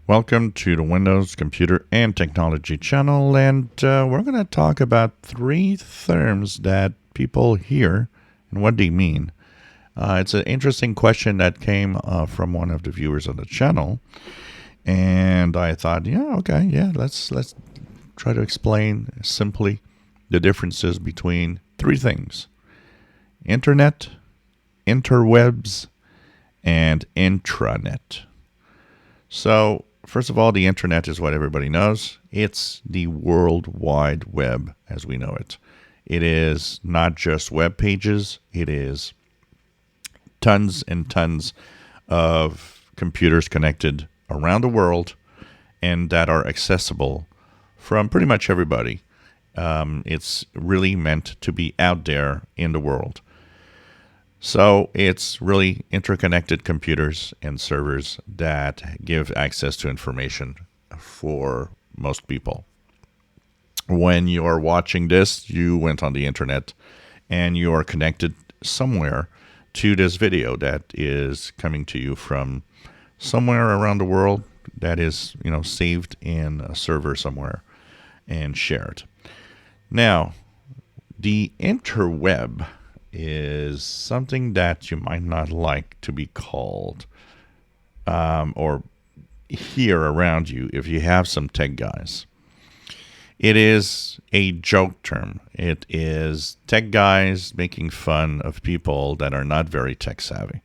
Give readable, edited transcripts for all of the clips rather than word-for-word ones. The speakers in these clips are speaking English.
Welcome to the Windows Computer and Technology channel, and we're going to talk about three terms that people hear and what they mean. It's an interesting question that came from one of the viewers on the channel, and I thought, let's try to explain simply the differences between three things: Internet, Interwebs, and Intranet. So, first of all, the Internet is what everybody knows. It's the World Wide Web as we know it. It is not just web pages. It is tons and tons of computers connected around the world and that are accessible from pretty much everybody. It's really meant to be out there in the world. So it's really interconnected computers and servers that give access to information for most people. When you're watching this, you went on the internet and you are connected somewhere to this video that is coming to you from somewhere around the world that is, saved in a server somewhere and shared. Now, the interweb is something that you might not like to be called or hear around you if you have some tech guys. It is a joke term. It is tech guys making fun of people that are not very tech savvy.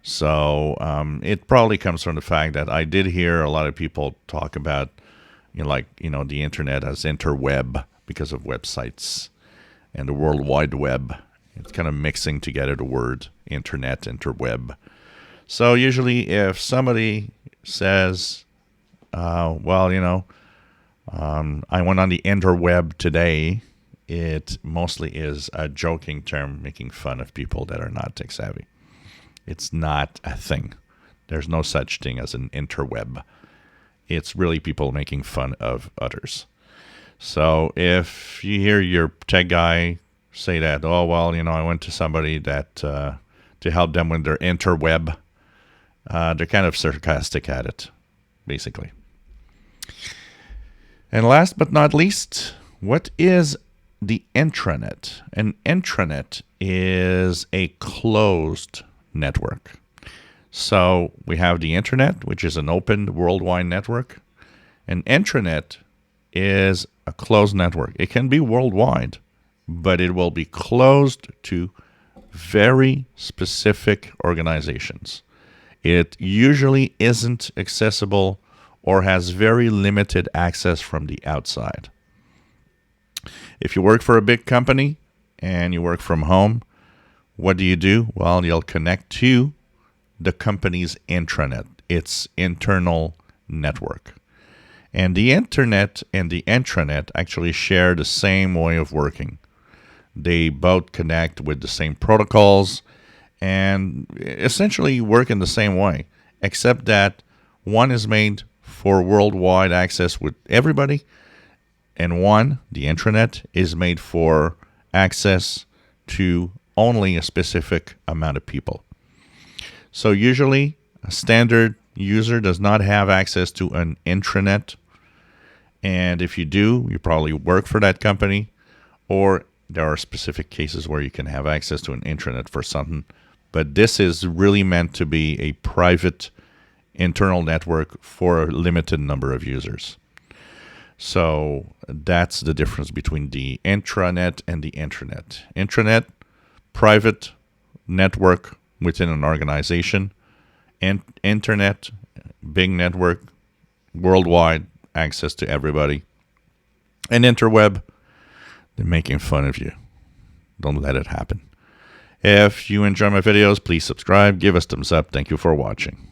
So it probably comes from the fact that I did hear a lot of people talk about the internet as interweb because of websites and the World Wide Web. It's kind of mixing together the word internet, interweb. So usually if somebody says, I went on the interweb today, it mostly is a joking term making fun of people that are not tech savvy. It's not a thing. There's no such thing as an interweb. It's really people making fun of others. So if you hear your tech guy say that, I went to somebody that to help them with their interweb, they're kind of sarcastic at it, basically. And last but not least, what is the intranet? An intranet is a closed network. So we have the internet, which is an open worldwide network. An intranet is a closed network. It can be worldwide, but it will be closed to very specific organizations. It usually isn't accessible or has very limited access from the outside. If you work for a big company and you work from home, what do? Well, you'll connect to the company's intranet, its internal network. And the internet and the intranet actually share the same way of working. They both connect with the same protocols and essentially work in the same way, except that one is made for worldwide access with everybody, and one, the intranet, is made for access to only a specific amount of people. So usually, a standard user does not have access to an intranet, and if you do, you probably work for that company, or there are specific cases where you can have access to an intranet for something, but this is really meant to be a private internal network for a limited number of users. So that's the difference between the intranet and the intranet. Intranet, private network within an organization, and internet, big network, worldwide access to everybody. And interweb, they're making fun of you. Don't let it happen. If you enjoy my videos, please subscribe, give us thumbs up. Thank you for watching.